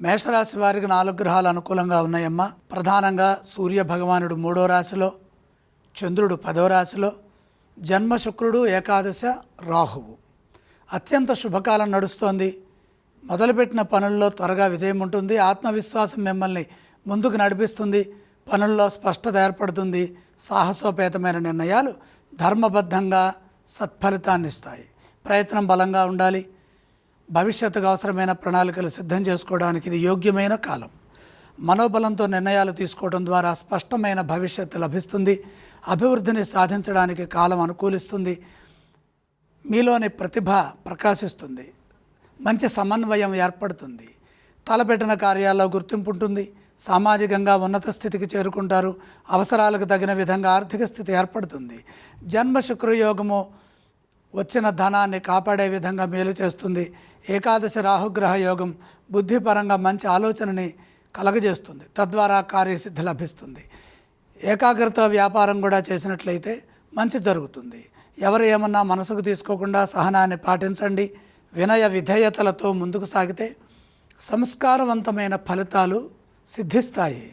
మేషరాశి వారికి 4 గ్రహాలు అనుకూలంగా ఉన్నాయమ్మా. ప్రధానంగా సూర్య భగవానుడు 3వ రాశిలో, చంద్రుడు 10వ రాశిలో, జన్మ శుక్రుడు ఏకాదశ, రాహువు. అత్యంత శుభకాలం నడుస్తోంది. మొదలుపెట్టిన పనుల్లో త్వరగా విజయం ఉంటుంది. ఆత్మవిశ్వాసం మిమ్మల్ని ముందుకు నడిపిస్తుంది. పనుల్లో స్పష్టత ఏర్పడుతుంది. సాహసోపేతమైన నిర్ణయాలు ధర్మబద్ధంగా సత్ఫలితాన్ని ఇస్తాయి. ప్రయత్నం బలంగా ఉండాలి. భవిష్యత్తుకు అవసరమైన ప్రణాళికలు సిద్ధం చేసుకోవడానికి ఇది యోగ్యమైన కాలం. మనోబలంతో నిర్ణయాలు తీసుకోవడం ద్వారా స్పష్టమైన భవిష్యత్తు లభిస్తుంది. అభివృద్ధిని సాధించడానికి కాలం అనుకూలిస్తుంది. మీలోని ప్రతిభ ప్రకాశిస్తుంది. మంచి సమన్వయం ఏర్పడుతుంది. తలపెట్టిన కార్యాల్లో గుర్తింపు ఉంటుంది. సామాజికంగా ఉన్నత స్థితికి చేరుకుంటారు. అవసరాలకు తగిన విధంగా ఆర్థిక స్థితి ఏర్పడుతుంది. జన్మ శుక్రయోగము వచ్చిన ధనాన్ని కాపాడే విధంగా మేలు చేస్తుంది. ఏకాదశి రాహుగ్రహ యోగం బుద్ధిపరంగా మంచి ఆలోచనని కలగజేస్తుంది. తద్వారా కార్యసిద్ధి లభిస్తుంది. ఏకాగ్రత వ్యాపారం కూడా చేసినట్లయితే మంచి జరుగుతుంది. ఎవరు ఏమన్నా మనసుకు తీసుకోకుండా సహనాన్ని పాటించండి. వినయ విధేయతలతో ముందుకు సాగితే సంస్కారవంతమైన ఫలితాలు సిద్ధిస్తాయి.